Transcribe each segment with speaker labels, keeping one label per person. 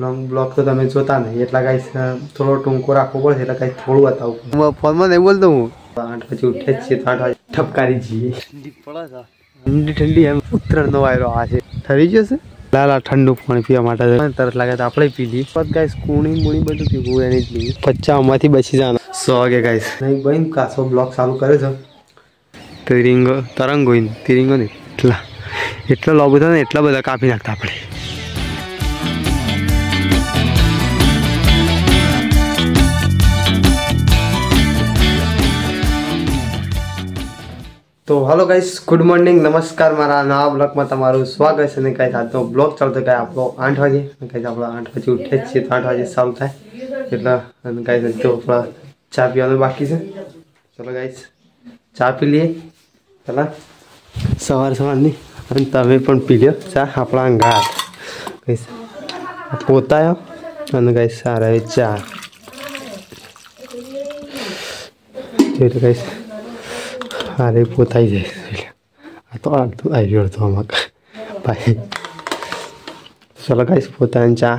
Speaker 1: Long blog તો તમે જોતા નહીં એટલા ગાઈસ થોડો ટૂંકો રાખવો પડશે એટલે ગાઈસ થોડું બતાવું ફોનમાં નહીં બોલતો હું 8 પછી ઉઠે જ છીએ તો 8 વાગે ઠપકારી જઈએ ઠંડી પડે છે ઠંડી ઠંડી એમ ઉત્તરાયણનો વાયરો આ છે થઈ જશે લાલા ઠંડુ પાણી પીવા માટે તરસ લાગે તો આપણે પી લઈએ પછી ગાઈસ કુણી મુણી બધું પીવું એની જ લઈએ 50 બચી જવાનું 100 વાગે ગાઈસ નહીં બહેન કાસો બ્લોગ ચાલુ કરે છે તરંગો ને એટલા લોબો થાય ને એટલા બધા કાપી નાખતા આપણે तो हेलो गाइस गुड मॉर्निंग नमस्कार मारा नवा ब्लॉग में तमारू स्वागत है ने गाइस आज तो ब्लॉग चलते गाय आप 8 वागे गाइस आप 8 बजे उठे छे तो 8 वागे चालू थाय એટલે ગાइस तो ચા પીવાનું બાકી છે ચલો ગાइस ચા પી લઈએ ચલા સવારની અને તમે પણ પી લ્યો ચા આપણા ગાત ગાइस પોતાયો અને ગાइस સારા ચા એટલે ગાइस अरे पोताई जाए तो आई तो हम भाई चलो गाइस पोता चा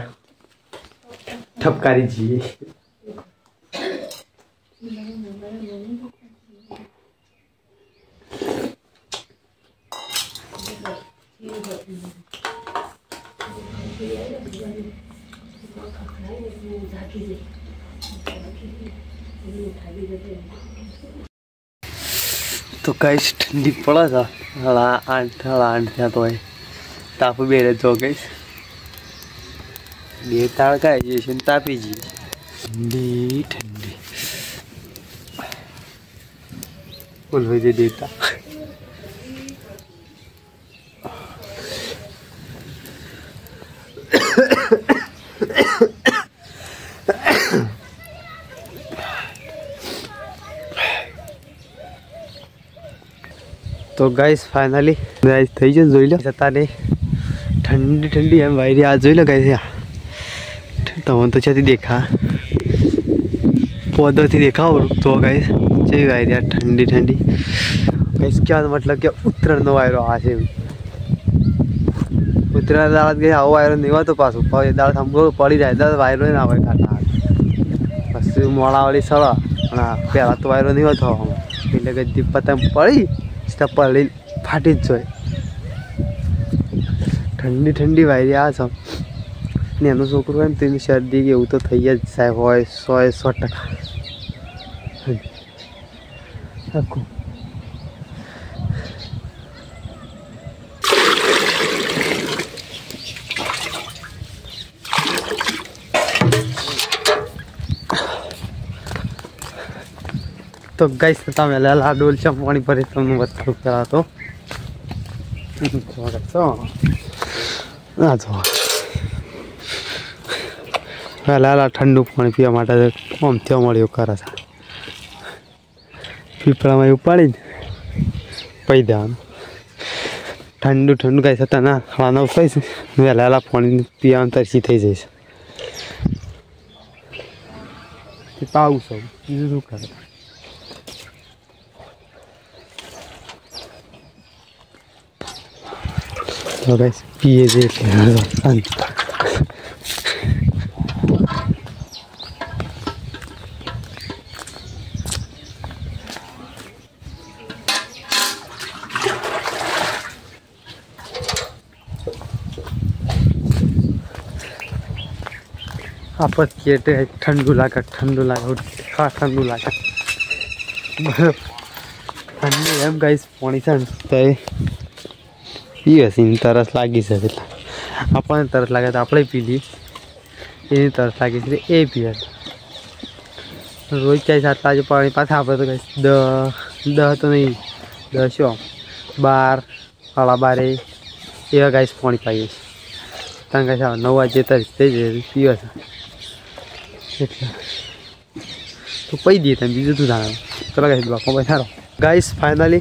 Speaker 1: ठपकारी जी तो गाइस ठंडी पड़ा था 8:30 था तो ताप बेरे तो गाइस बे ताड़का जैसे तापी जी ठंडी ठंडी बोल दे देता तो गाइस फाइनली गाइस થઈ જ જોઈ લો જતા ને ઠંડી ઠંડી એમ વાયરી આ જોઈ લો ગાइस તમને તો છેથી દેખા પોદોથી દેખાવ તો ગાइस જે વાયરી ઠંડી ઠંડી गाइस क्या मतलब કે ઉત્તરાયણનો વાયરો આ છે ઉત્તરાયણ દાળ કે આવો વાયરો નહીં હોતો પાછો દાળ થંભો પડી જાય દાળ વાયરો ના આવે કાટા બસ મોળાવાળી સળા અને પહેલા તો વાયરો નહીં હોતો એટલે કે દીપતમ પડી पड़ी फाटी ज जाए ठंडी ठंडी वायरी आ सब छोकरू है तेनी शरदी के तो थी ज जाए 100% तो गाइस તમે લેલા ડોલ છે પાણી ભરી તમને બતાવું પેલા તો આ જો લેલા ઠંડુ પાણી પીવા માટે આમ થયો મળ્યો કરે છે પીપળામાં ઉપાડી પી દેવાનું ઠંડુ ઠંડુ ગાઈસ હતા ના ખાવાનો થઈ છે લેલા પાણી પીવાનું તરસી થઈ જાય છે પાવું સૌ બીજું શું કરે तो गाइस पिए दे आपत किए ठंडू लागे ठंडू लागे ठंडू एम गाइस पानी से तो पीए तरस लगी से अपने तरस लगे तो આપણે पी ली एनी तरस लगी से ए पीए रोज क्या 7 वागे पानी पाछा आपे तो 10 तो नहीं 10 12 12:30 एवा गाइस पानी पाइए तंग गाइस 9 वागे तरस थी जाए पीए तो पी दिए तब बीजू तो जाना चलो गाइस बापा बैठा रहो गाइस फाइनली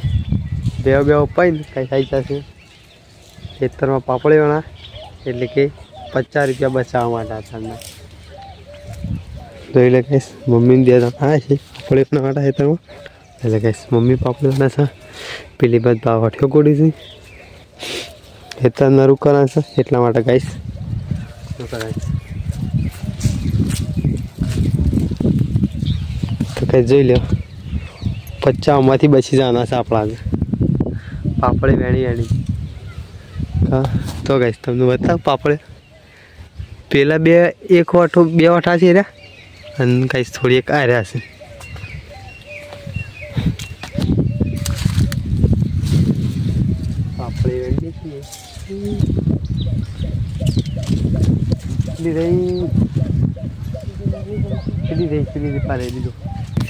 Speaker 1: बेव पी कई थी जैसे खेतर में पापड़ी वणा एटले के 50 रुपया बचावा माटे जोई ले गाइस मम्मी ने दिया था है पापड़ी वणा माटे खेतर में एटले गाइस मम्मी पापड़ी वणा छे पेली बात भाव हटको कोड़ी छे खेतर नरू करा छे એટલા માટે गाइस શું કરાય कहीं जोई लो 50 में बची जाना से अपना पापड़े वेणी वेणी हाँ तो गाइस तमने बताओ पापड़े पेला बे एक वाटो बे वाटा छे रे अन गाइस थोड़ी एक आ रहा है पापड़े वेणी छे दी पारे दी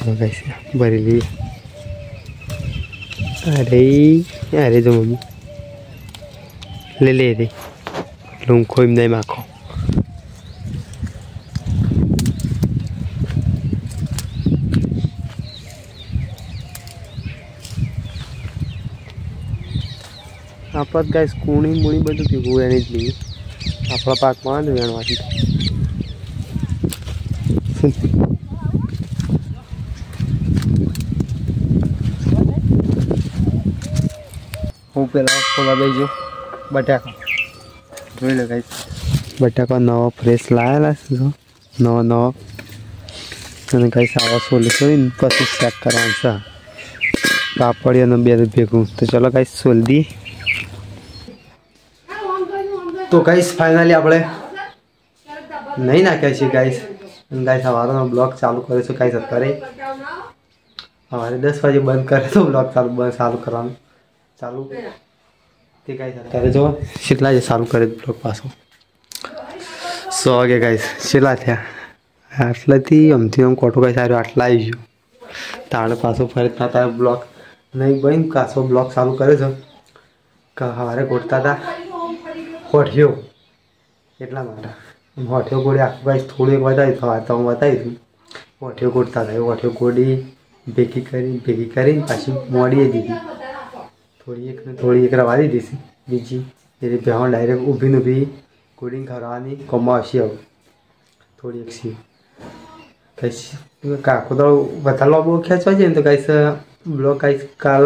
Speaker 1: तो गाइस बरेली अरे जो मम्मी ले दे लूम खोई नहीं माखो आप गाइस कूणी मूणी बधु भीगू एनी ज ली आपला पाक में वेणवाथी हूँ पेला खोला दईजो बटाका જોઈ લો ગાઈસ બટાકા નવો ફ્રેશ લાયેલા છે નવો અને ગાઈસ આવા સોલી કરીને પછી ચેક કરવાનું છે પાપડીઓનો બે ભેગું તો ચલો ગાઈસ સોલ દી તો ગાઈસ ફાઇનલી આપણે નહીં નાખ્યા છીએ ગાઈસ ગાઈસ સવારનો બ્લોગ ચાલુ કરીશું ગાઈસ અત્યારે સવારે 10 વાગે બંધ કરે તો બ્લોગ ચાલુ કરવાનું ચાલુ ठीक है અત્યારે જો કેટલા જે ચાલુ કરે બ્લોગ પાછો 100 વાગે ગાઈસ કેટલા થયા આટલાથી આમથી આમ કોટો ગાઈસ આવ્યો આટલા આવી ગયો તાણે પાછો ફરી તાતા બ્લોગ નહીં બન કાસો બ્લોગ ચાલુ કરે છે કે સવારે ગોઠતા હતા હોઠ્યો એટલા માટે હોઠ્યો ગોળી આખું ગાઈસ થોડું એક બતાવી થવા તો હું બતાવી દઉં હોઠ્યો ગોઠતા હતા હોઠ્યો ગોળી ભેગી કરી પાછી મોડીએ દીધી थोड़ी एक रवा दी थी बीजी ये बेहों डायरेक्ट ऊभी कोडिंग करवानी कमाशी अब थोड़ी एक सी कैसे काको तो बता लो वो क्या चाहिए तो कैसे ब्लॉग कैसे काल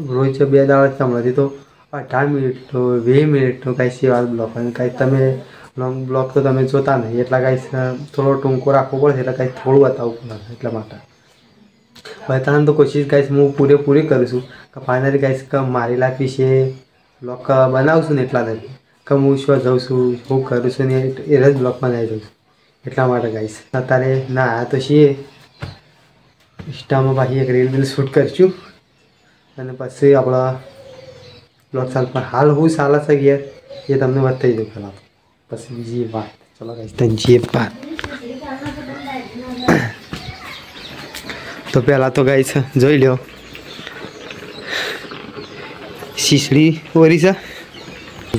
Speaker 1: रोज बे दाड़ा हमें तो 18 मिनिट तो 20 मिनिट तो कैसी बात ब्लॉग कहीं तमें लॉन्ग ब्लॉग तो तमें जोता नहीं एटला कैसे थोड़ो टूंको राखवो पड़े एटला कैसे थोड़ું बतावવું પડે એટલા માટે बताने तो कोशिश गाइस हूँ पूरी करूँ फाइनली गाइस मारी लाइफ विषे ब्लॉग बनावशू ने एटला कि हूँ शो जाऊँ छूँ शू करूँ छूँ ने ए ज ब्लॉग बनाई जाऊँ एटला माटे गाइस अत्यारे ना आया तो छे इंस्टा में पाછી एक रील शूट करशू अने पछी आपणा ब्लॉग चाल पर हाल हूँ चाले छे घેર ये तमने बताई दूँ पहला पछी बीजी बात चलो गाइस तीजी बात तो पहला तो गाइस જોઈ લ્યો શીશડી ઓરી છે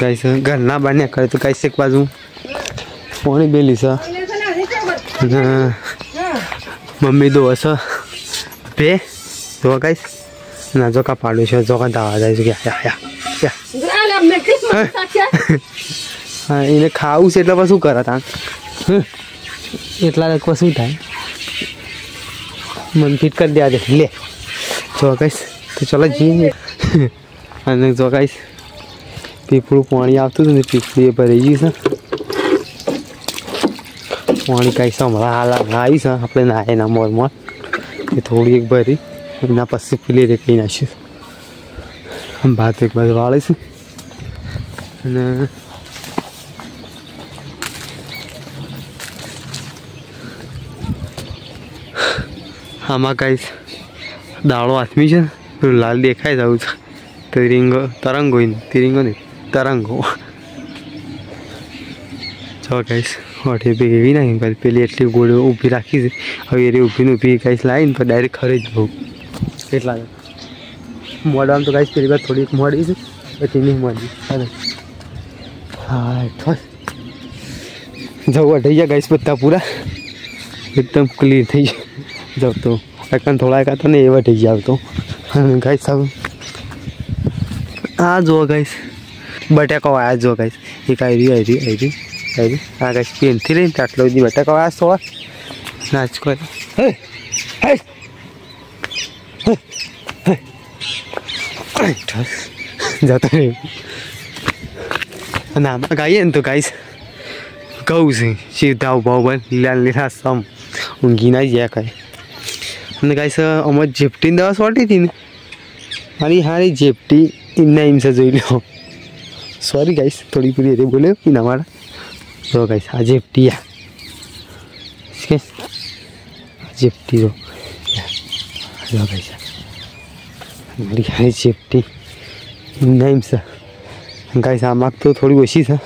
Speaker 1: ગાઈસ ઘરના બહાર નીકળે તો ગાઈસ એક બાજુ પાણી બેલી છે મમ્મી દો છે બે જો ગાઈસ ના જો કા પાડ્યું છે જો કા દાવા જાય છે હા એને ખાવું છે એટલે પછી શું કરે તા એટલા શું થાય मन फिट कर दिया दे ले जो गाइस तो चलो जी अने जो गाइस पीपळू पानी आवतुं ने पीपळू ए भरी गई छे पानी गाइस हमला हाल आई छे आपणे नाए ना मोर ये थोड़ी एक भरी एना पछी पीली रे कई नाखी हम बात एक बार वाळे छे अने आमा गाइस दाड़ो आथमी है तो लाल देखाई जाऊँ तिरंगो नहीं तरंगो जो गाइस होठे भेगी नहीं पर पेली एटली गोड़ी ऊभी राखी है हवे ए ऊभी ने ऊभी गाइस लाइन पर डायरेक्ट खरी ज जाऊँ एटला मोड़ा तो गाइस पहली बार थोड़ी मोड़ी है पछी नहीं मोड़ी हाँ जब हटाई गया गाइस पत्ता पूरा एकदम क्लियर थी जब तो अकन थोड़ा का तो नहीं वटी जाओ तो गाइस सब आ जो गाइस बटाका आया जो गाइस एक आई आ गाइस पेन थी रे आटलो दी बटाका आया तो नाच को हे जाता है ना गाय तो गाइस कहूँ से सीधा उभा लीला लीला सम ऊँघी ना जाए कहीं અને ગાઈસ અમારે જેપટીની દવા સોટી હતી ને મારી હારી જેપટી એમના એમ છે જોઈ લો. સોરી ગાઈસ થોડી પૂરી એ બોલ્યો એના મારા. જો ગાઈસ આ જેપટી જેપટી જો ગાઈસ મારી હારી જેપટી એમના એમ છે ગાઈસ. આ માગ તો થોડી ઓછી છે.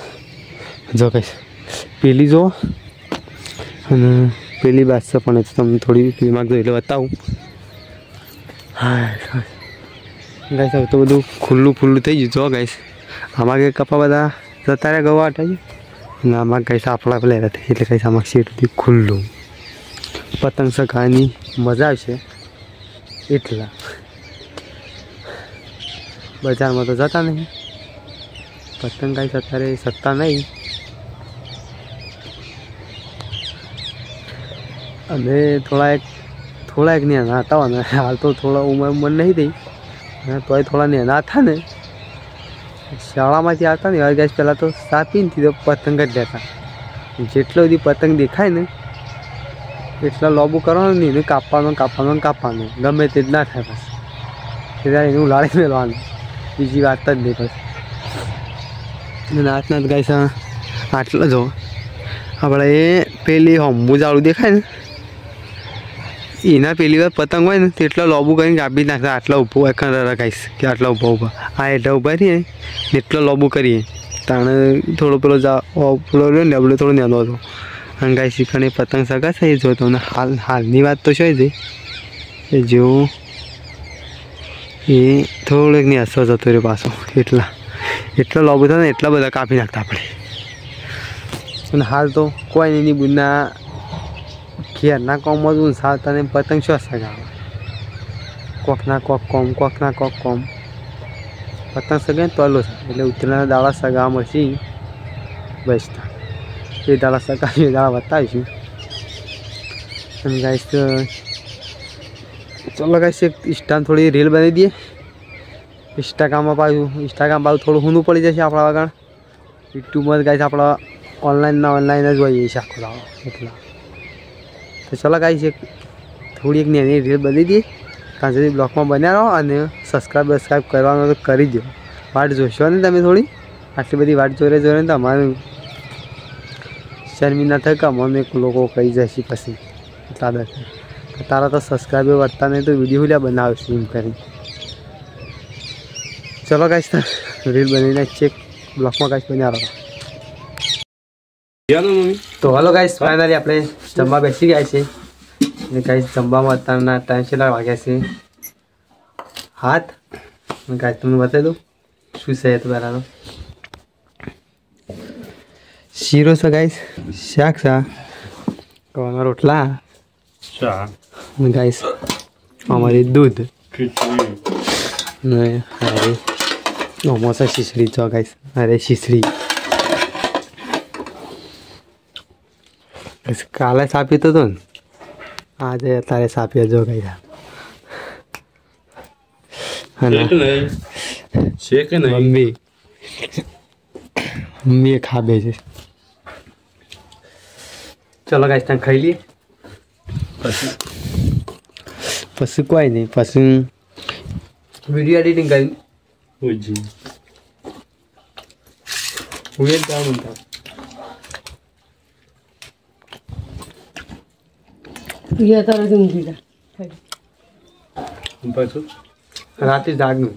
Speaker 1: જો ગાઈસ પેલી જો અને પેલી બાદ છે પણ તમને થોડી પેલી માગ એટલે બતાવું. હા ગાઈસ હવે તો બધું ખુલ્લું ખુલ્લું થઈ ગયું. જો ગાઈસ આમાં કે કપા બધા જતા રહ્યા ગવા હટાવી અને આમાં ગાઈસ આપણા પેલા હતા એટલે ગાઈસ આમાં સીટથી ખુલ્લું પતંગ ચગાવવાની મજા આવશે. એટલા બજારમાં તો જતા નહીં પતંગ ગાઈસ અત્યારે સત્તા નહીં. અમે થોડા એક નેના હતા ને હાલ તો થોડા ઉંમર નહીં થઈ તોય થોડા નેના હતા ને શાળામાંથી આવતા ને હવે ગાઈસ પહેલાં તો સાપીનથી તો પતંગ જ લેતા. જેટલો બધી પતંગ દેખાય ને એટલા લોબુ કરવાનું નહીં એને કાપવાનું ગમે તે જ ના થાય બસ ત્યારે એનું લાળી મેળવાનું બીજી વાત જ નહીં બસ. નાચનાથ ગાઈસ આટલો જો આપણે એ પેલી હોમું જાળું દેખાય ને એના પેલી વાર પતંગ હોય ને તો એટલા લોબુ કરીને કાપી નાખતા. આટલા ઊભો રખાઈશ કે આટલા ઊભા આ એટલા ઊભા રહીએ ને એટલો લોબુ કરીએ તાણે થોડો પેલો રહ્યો ને આપણે થોડો નાનો હતો અને ગાય શીખણે પતંગ સગાશે એ જો તમને હાલની વાત તો છે જ એ જેવું એ થોડોક ની અસર જતો રહ્યો પાછો. એટલા લોબુ થાય ને એટલા બધા કાપી નાખતા આપણે. અને હાલ તો કોઈ એની બુના ઘેરના કોમમાં જ ઊંસાવતા ને પતંગ શું સગાવે કોકના કોક કોમ પતંગ સગાવે ને તોલો છે એટલે ઉત્તરાયણના દાડા સગાવા મળશે બસતા એ દાડા સગાવી એ દાડા બતાવીશું. અને ગાઈસ ચલો ગાઈસ એક ઇન્સ્ટામાં થોડી રીલ બનાવી દઈએ. ઇન્સ્ટાગ્રામ પાછું થોડું ઊંધું પડી જશે આપણા વગર. યુટ્યુબમાં ગાઈસ આપણા ઓનલાઈન જ હોઈએ છીએ આખો દાડો એટલા. તો ચલો ગાઈસ એક થોડી એક નાની રીલ બનાવી દઈએ. ત્યાં સુધી બ્લોગમાં બન્યા રહો અને સબસ્ક્રાઈબ કરવાનું તો કરી દો. વાટ જોશો ને તમે થોડી આટલી બધી વાટ જોઈને તો અમારું શર્મિના થાય કે અમને લોકો કહી જશે પછી એટલા દરકાર તારા તો સબસ્ક્રાઈબર વધતા નહીં તો વિડીયો હુલ્યા બનાવશું એમ કરી. ચલો ગાઈસ રીલ બનાવીને ચેક બ્લોગમાં ગાઈસ બન્યા રહો. તો હલો ગાઈસ ફાઇનલી આપણે જમવા બેસી ગયા છે અને ગાઈસ જમવામાં અત્યારના ટાઈમ કેટલા વાગ્યા છે 7. ગાઈસ તમને બતાવી દઉં શું છે તો પહેલાં શીરો છે ગાઈસ, શાક છે, કવાના રોટલા ગાઈસ, અમારી દૂધ ને અરે મોસા શીસડી છો ગાઈસ. અરે શીસડી કાલે સાપી તો ને આજે અત્યારે સાપી જો ગઈ મમ્મી ખાબે છે. ચલો ગાઈસ ત્યાં ખાઈ લઈએ પછી કોઈ નહીં પછી વિડીયો એડિટિંગ કરી રાતે જાગનું.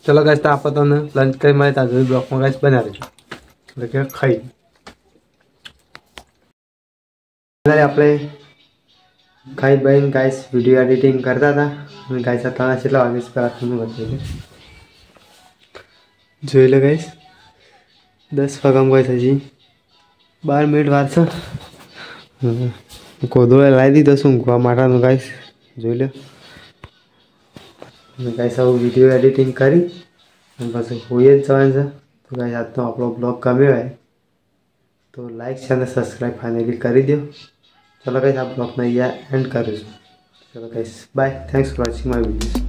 Speaker 1: ચલો ગાઈસ તો આપણે તમને લંચ કરી મળે ત્યાં બ્લોગમાં ગાઈસ બનાવી એટલે કે ખાઈ આપણે ખાઈ બહીને ગાઈસ વિડીયો એડિટિંગ કરતા હતા અને ગાઈસ અત્યારના કેટલા વાગે તમને બતાવી જોઈ લો ગાઈસ 10 વાગ્યામાં ગાઈસ હજી 12 મિનિટ વાર છે. કોદળે લાવી દીધો શું ઊંઘવા માટેનું ગાઈસ જોઈ લો. ગાઈસ આવું વિડીયો એડિટિંગ કરી અને પછી હોઈ જ જવાનું છે. તો ગાઈસ આજનો આપણો બ્લોગ ગમ્યો હોય તો લાઈક છે અને સબસ્ક્રાઈબ ફાઇનલી કરી દો. ચલો ગાઈસ આ બ્લોગને અહીંયા એન્ડ કરું છું. ચલો guys by, thanks for watching my video.